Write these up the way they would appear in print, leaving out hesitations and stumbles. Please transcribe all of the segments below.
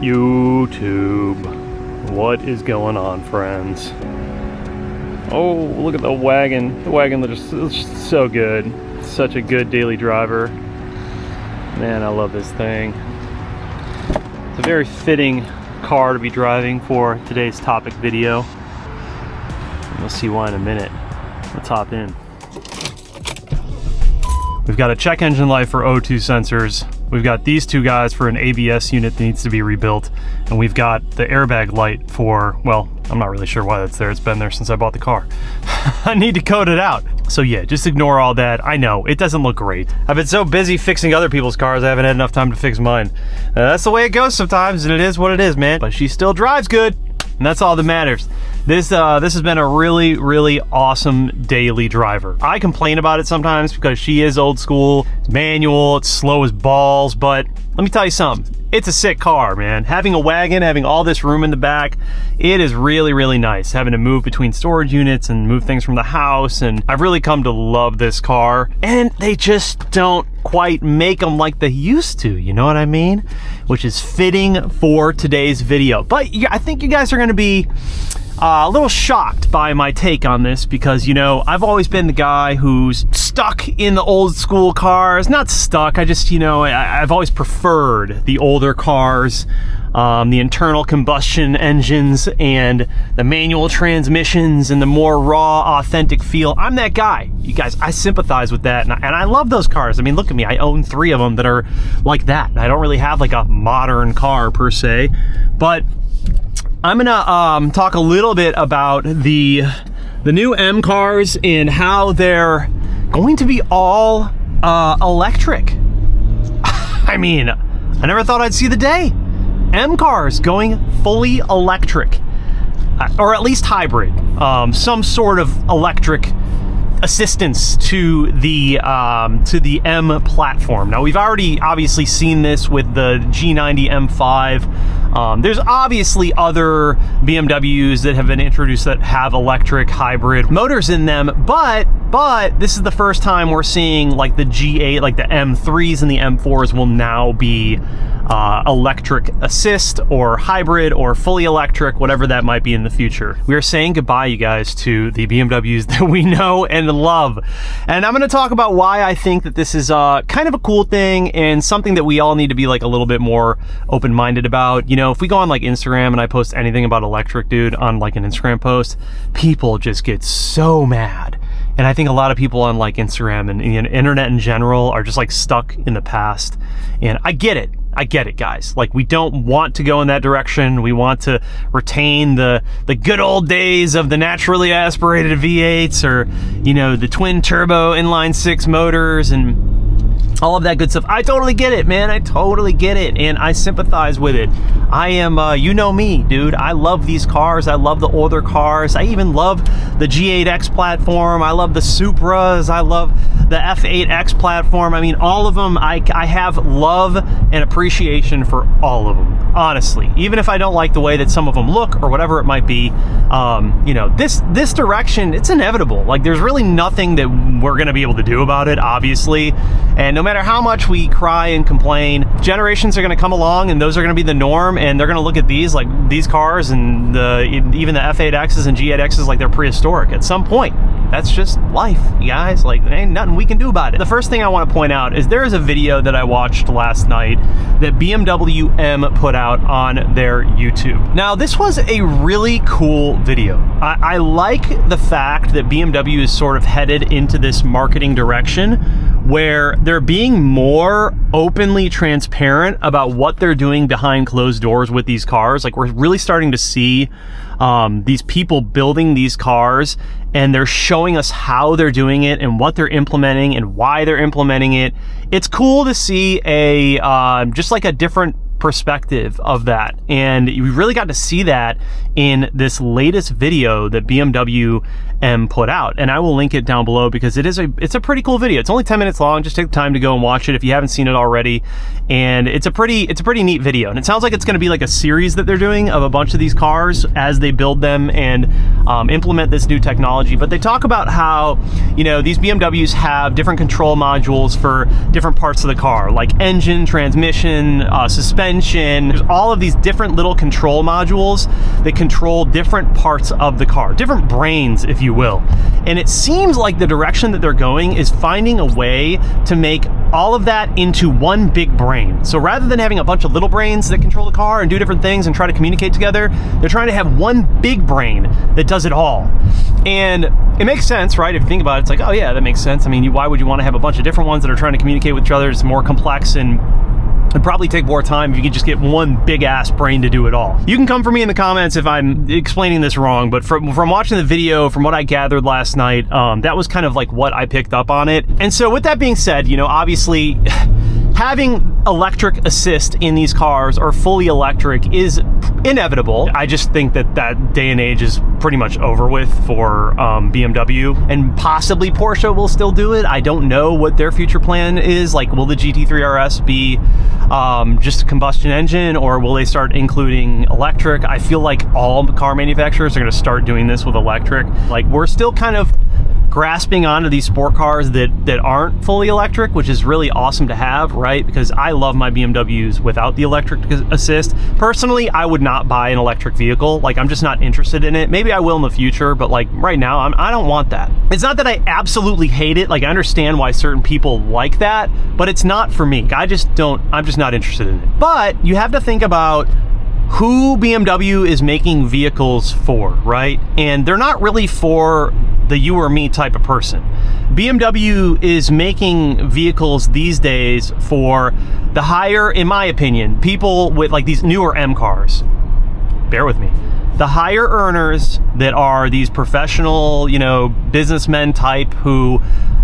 YouTube, what is going on, friends? Oh, look at the wagon. The wagon looks so good. Such a good daily driver. Man, I love this thing. It's a very fitting car to be driving for today's topic video. And we'll see why in a minute. Let's hop in. We've got a check engine light for O2 sensors. We've got these two guys for an ABS unit that needs to be rebuilt. And we've got the airbag light for, well, I'm not really sure why that's there. It's been there since I bought the car. I need to code it out. So yeah, just ignore all that. I know, it doesn't look great. I've been so busy fixing other people's cars, I haven't had enough time to fix mine. That's the way it goes sometimes, and it is what it is, man. But she still drives good, and that's all that matters. This has been a really, really awesome daily driver. I complain about it sometimes because she is old school, it's manual, it's slow as balls, but let me tell you something. It's a sick car, man. Having a wagon, having all this room in the back, it is really, really nice. Having to move between storage units and move things from the house, and I've really come to love this car. And they just don't quite make them like they used to, you know what I mean? Which is fitting for today's video. But I think you guys are gonna be a little shocked by my take on this because, you know, I've always been the guy who's stuck in the old school cars. Not stuck, I just, you know, I've always preferred the older cars, the internal combustion engines and the manual transmissions and the more raw, authentic feel. I'm that guy. You guys, I sympathize with that, and I love those cars. I mean, look at me. I own 3 of them that are like that. I don't really have like a modern car per se, but I'm gonna talk a little bit about the new M cars and how they're going to be all electric. I mean, I never thought I'd see the day. M cars going fully electric, or at least hybrid, some sort of electric assistance to the M platform. Now, we've already obviously seen this with the G90 M5. There's obviously other BMWs that have been introduced that have electric hybrid motors in them, but this is the first time we're seeing like the G8, like the M3s and the M4s will now be electric assist or hybrid or fully electric, whatever that might be in the future. We are saying goodbye, you guys, to the BMWs that we know and love. And I'm going to talk about why I think that this is kind of a cool thing and something that we all need to be like a little bit more open-minded about. You know, if we go on like Instagram and I post anything about electric, dude, on like an Instagram post, people just get so mad. And I think a lot of people on like Instagram and the internet in general are just like stuck in the past. And I get it. I get it, guys. Like, we don't want to go in that direction. We want to retain the good old days of the naturally aspirated V8s, or, you know, the twin turbo inline 6 motors and all of that good stuff. I totally get it, man. I totally get it, and I sympathize with it. I am, you know me, dude. I love these cars. I love the older cars. I even love the G8X platform. I love the Supras. I love the F8X platform. I mean, all of them. I have love and appreciation for all of them, honestly. Even if I don't like the way that some of them look or whatever it might be, you know, this direction, it's inevitable. Like, there's really nothing that we're going to be able to do about it, obviously. And no matter how much we cry and complain, generations are going to come along and those are going to be the norm, and they're going to look at these, like these cars and even the F8Xs and G8Xs, like they're prehistoric at some point. That's just life, you guys. Like, there ain't nothing we can do about it. The first thing I want to point out is there is a video that I watched last night that BMW M put out on their YouTube. Now, this was a really cool video. I like the fact that BMW is sort of headed into this marketing direction where they're being more openly transparent about what they're doing behind closed doors with these cars. Like, we're really starting to see these people building these cars, and they're showing us how they're doing it and what they're implementing and why they're implementing it. It's cool to see just like a different perspective of that, and you really got to see that in this latest video that BMW M put out. And I will link it down below because it's a pretty cool video. It's only 10 minutes long. Just take the time to go and watch it if you haven't seen it already. And it's a pretty neat video. And it sounds like it's going to be like a series that they're doing of a bunch of these cars as they build them and implement this new technology. But they talk about how, you know, these BMWs have different control modules for different parts of the car, like engine, transmission, suspension. There's all of these different little control modules that control different parts of the car, different brains, if you will. And it seems like the direction that they're going is finding a way to make all of that into one big brain. So rather than having a bunch of little brains that control the car and do different things and try to communicate together, they're trying to have one big brain that does it all. And it makes sense, right? If you think about it, it's like, oh yeah, that makes sense. I mean, why would you want to have a bunch of different ones that are trying to communicate with each other? It's more complex and it'd probably take more time if you could just get one big ass brain to do it all. You can come for me in the comments if I'm explaining this wrong, but from watching the video, from what I gathered last night, that was kind of like what I picked up on it. And so with that being said, you know, obviously having electric assist in these cars or fully electric is inevitable. I just think that that day and age is pretty much over with for BMW, and possibly Porsche will still do it. I don't know what their future plan is. Like, will the GT3 RS be just a combustion engine, or will they start including electric? I feel like all car manufacturers are going to start doing this with electric. Like, we're still kind of grasping onto these sport cars that aren't fully electric, which is really awesome to have, right? Because I love my BMWs without the electric assist. Personally, I would not buy an electric vehicle. Like, I'm just not interested in it. Maybe I will in the future, but like right now, I don't want that. It's not that I absolutely hate it. Like, I understand why certain people like that, but it's not for me. I'm just not interested in it. But you have to think about who BMW is making vehicles for, right? And they're not really for the you or me type of person. BMW is making vehicles these days for the higher, in my opinion, people with like these newer M cars. Bear with me. The higher earners that are these professional, you know, businessmen type who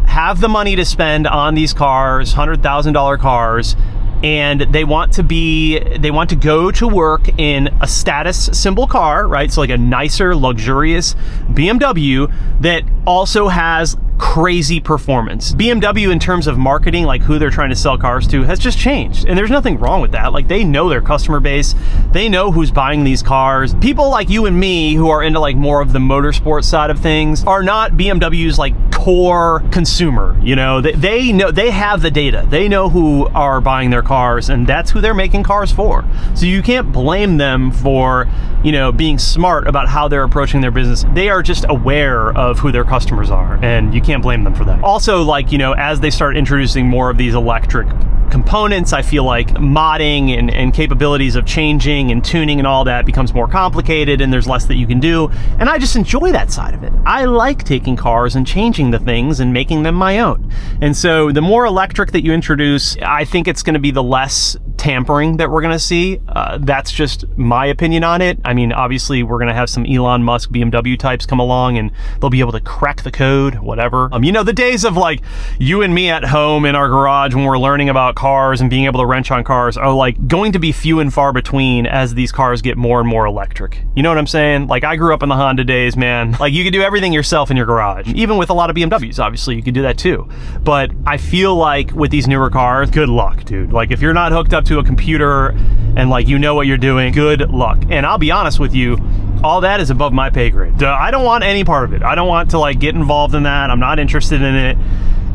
have the money to spend on these cars, $100,000 cars, and they want to go to work in a status symbol car, right? So like a nicer, luxurious BMW that also has crazy performance. BMW, in terms of marketing, like who they're trying to sell cars to, has just changed. And there's nothing wrong with that. Like, they know their customer base. They know who's buying these cars. People like you and me who are into like more of the motorsport side of things are not BMW's like core consumer. You know, they know, they have the data. They know who are buying their cars, and that's who they're making cars for. So you can't blame them for, you know, being smart about how they're approaching their business. They are just aware of who their customers are, and you can't blame them for that. Also, like, you know, as they start introducing more of these electric components, I feel like modding and capabilities of changing and tuning and all that becomes more complicated, and there's less that you can do. And I just enjoy that side of it. I like taking cars and changing the things and making them my own. And so the more electric that you introduce, I think it's going to be the less tampering that we're going to see. That's just my opinion on it. I mean, obviously we're going to have some Elon Musk BMW types come along and they'll be able to crack the code, whatever. You know, the days of like you and me at home in our garage when we're learning about cars and being able to wrench on cars are like going to be few and far between as these cars get more and more electric. You know what I'm saying? Like, I grew up in the Honda days, man. Like, you could do everything yourself in your garage. Even with a lot of BMWs, obviously, you could do that too. But I feel like with these newer cars, good luck, dude. Like, if you're not hooked up to a computer and like you know what you're doing, good luck. And I'll be honest with you, all that is above my pay grade. I don't want any part of it. I don't want to like get involved in that. I'm not interested in it.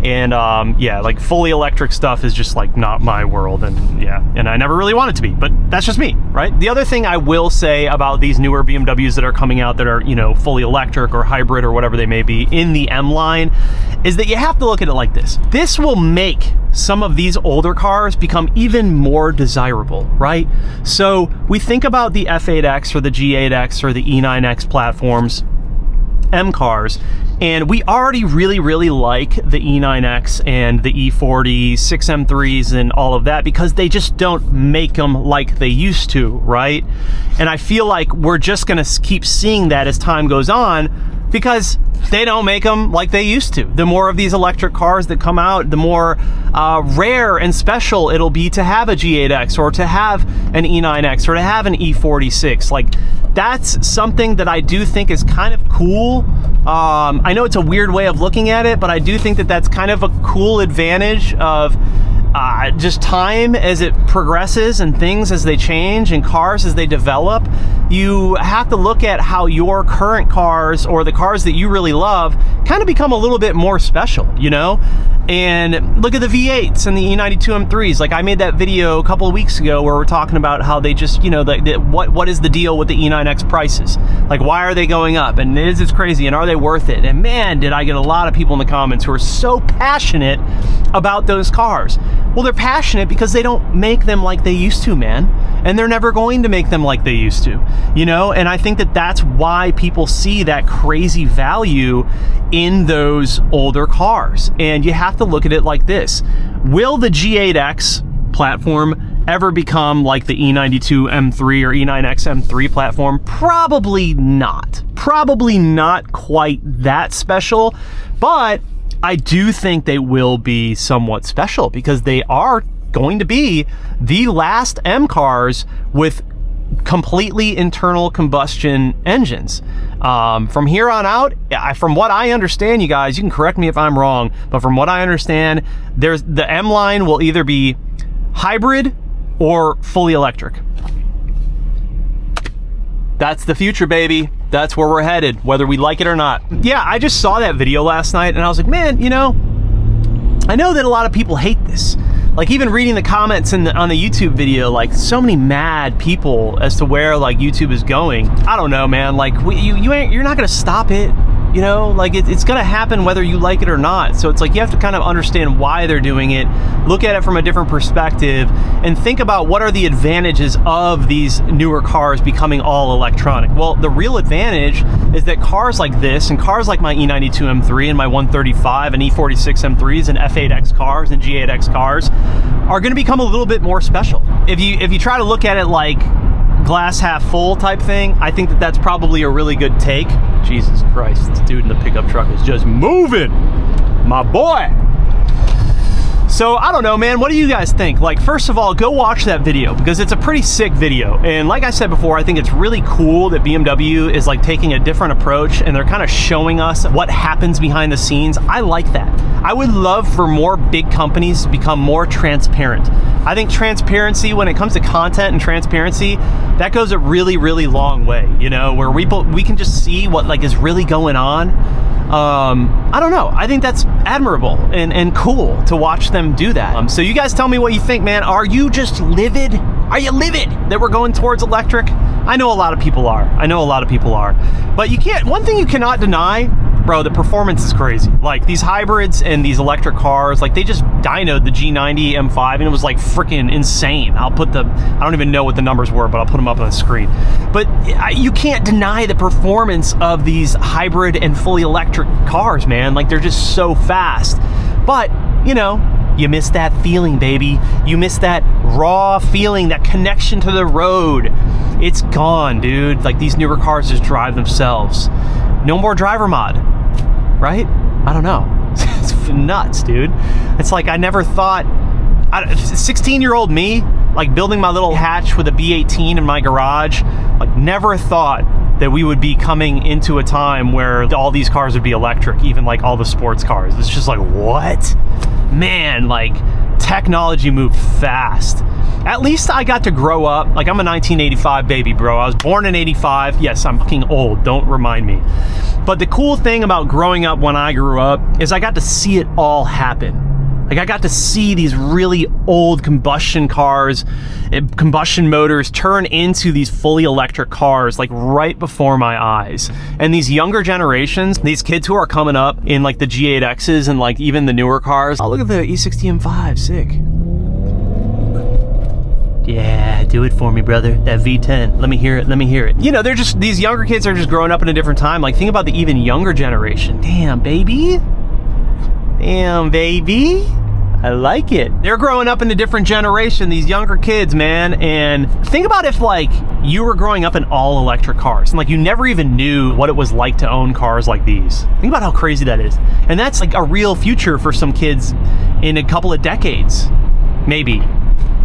And yeah, like fully electric stuff is just like not my world, and yeah, and I never really want it to be, but that's just me, right? The other thing I will say about these newer BMWs that are coming out that are, you know, fully electric or hybrid or whatever they may be in the M line is that you have to look at it like this. This will make some of these older cars become even more desirable, right? So we think about the F8X or the G8X or the E9X platforms, M cars, and we already really like the E9X and the E40, 6M3s and all of that because they just don't make them like they used to, right? And I feel like we're just gonna keep seeing that as time goes on because they don't make them like they used to. The more of these electric cars that come out, the more rare and special it'll be to have a G8X or to have an E9X or to have an E46. Like, that's something that I do think is kind of cool. I know it's a weird way of looking at it, but I do think that that's kind of a cool advantage of just time as it progresses and things as they change and cars as they develop. You have to look at how your current cars or the cars that you really love kind of become a little bit more special, you know? And look at the V8s and the E92 M3s. Like, I made that video a couple of weeks ago where we're talking about how they just, you know, what is the deal with the E9X prices? Like, why are they going up? And is it crazy? And are they worth it? And man, did I get a lot of people in the comments who are so passionate about those cars. Well, they're passionate because they don't make them like they used to, man. And they're never going to make them like they used to, you know? And I think that that's why people see that crazy value in those older cars. And you have to look at it like this. Will the G8X platform ever become like the E92 M3 or E9X M3 platform? Probably not. Probably not quite that special, but I do think they will be somewhat special because they are going to be the last M cars with completely internal combustion engines. From here on out, from what I understand, you guys, you can correct me if I'm wrong, but from what I understand, the M line will either be hybrid or fully electric. That's the future, baby. That's where we're headed, whether we like it or not. Yeah, I just saw that video last night and I was like, man, you know, I know that a lot of people hate this. Like, even reading the comments on the YouTube video, like, so many mad people as to where, like, YouTube is going. I don't know, man. Like, you're not gonna stop it, you know? Like, it's gonna happen whether you like it or not. So it's like, you have to kind of understand why they're doing it, look at it from a different perspective, and think about what are the advantages of these newer cars becoming all electronic. Well, the real advantage is that cars like this, and cars like my E92 M3 and my 135 and E46 M3s and F8X cars and G8X cars are going to become a little bit more special. If you try to look at it like glass half full type thing, I think that that's probably a really good take. Jesus Christ, this dude in the pickup truck is just moving, my boy. So I don't know, man, what do you guys think? Like, first of all, go watch that video because it's a pretty sick video. And like I said before, I think it's really cool that BMW is like taking a different approach and they're kind of showing us what happens behind the scenes. I like that. I would love for more big companies to become more transparent. I think transparency, when it comes to content and transparency, that goes a really, really long way, you know, where we can just see what like is really going on. I don't know. I think that's admirable and cool to watch them do that. So you guys tell me what you think, man. Are you just livid? Are you livid that we're going towards electric? I know a lot of people are. But one thing you cannot deny, bro, the performance is crazy. Like, these hybrids and these electric cars, like, they just dynoed the G90 M5 and it was like freaking insane. I don't even know what the numbers were, but I'll put them up on the screen. But you can't deny the performance of these hybrid and fully electric cars, man. Like, they're just so fast. But, you know, you miss that feeling, baby. You miss that raw feeling, that connection to the road. It's gone, dude. Like, these newer cars just drive themselves. No more driver mod, right? I don't know. It's nuts, dude. It's like, I never thought, 16-year-old me, like, building my little hatch with a B18 in my garage, like, never thought that we would be coming into a time where all these cars would be electric, even like all the sports cars. It's just like, what? Man, like, technology moved fast. At least I got to grow up. Like, I'm a 1985 baby, bro. I was born in 85. Yes, I'm fucking old. Don't remind me. But the cool thing about growing up when I grew up is I got to see it all happen. Like, I got to see these really old combustion cars, combustion motors turn into these fully electric cars, like, right before my eyes. And these younger generations, these kids who are coming up in, like, the G8Xs and, like, even the newer cars. Oh, look at the E60 M5, sick. Yeah, do it for me, brother. That V10. Let me hear it. You know, these younger kids are just growing up in a different time. Like, think about the even younger generation. Damn, baby. I like it. They're growing up in a different generation, these younger kids, man. And think about if like you were growing up in all electric cars and like you never even knew what it was like to own cars like these. Think about how crazy that is. And that's like a real future for some kids in a couple of decades. Maybe.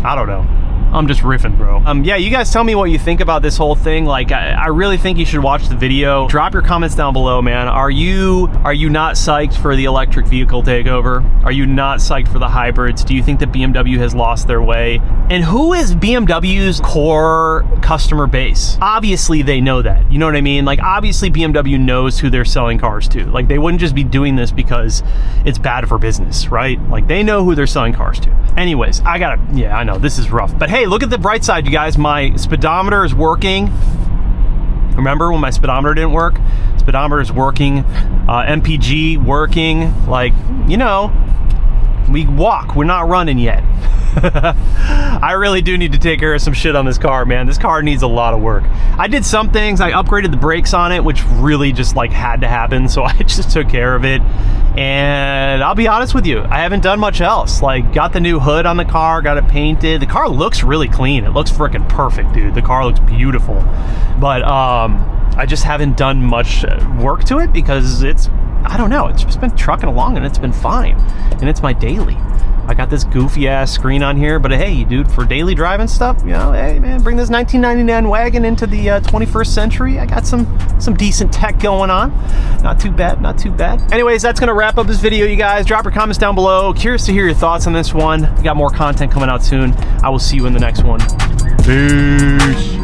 I don't know. I'm just riffing, bro. Yeah, you guys tell me what you think about this whole thing. Like, I really think you should watch the video. Drop your comments down below, man. Are you not psyched for the electric vehicle takeover? Are you not psyched for the hybrids? Do you think that BMW has lost their way? And who is BMW's core customer base? Obviously, they know that. You know what I mean? Like, obviously, BMW knows who they're selling cars to. Like, they wouldn't just be doing this because it's bad for business, right? Like, they know who they're selling cars to. Anyways, yeah, I know, this is rough. But hey, look at the bright side, you guys. My speedometer is working. Remember when my speedometer didn't work? Speedometer is working. MPG working. Like, you know, we walk. We're not running yet. I really do need to take care of some shit on this car, man. This car needs a lot of work. I did some things. I upgraded the brakes on it, which really just like had to happen. So I just took care of it. And I'll be honest with you, I haven't done much else. Like, got the new hood on the car, got it painted. The car looks really clean. It looks freaking perfect, dude. The car looks beautiful. But I just haven't done much work to it because I don't know, it's just been trucking along and it's been fine. And it's my daily. I got this goofy ass screen on here, but hey, dude, for daily driving stuff, you know, hey man, bring this 1999 wagon into the 21st century. I got some decent tech going on. Not too bad, not too bad. Anyways, that's gonna wrap up this video, you guys. Drop your comments down below. Curious to hear your thoughts on this one. We got more content coming out soon. I will see you in the next one. Peace.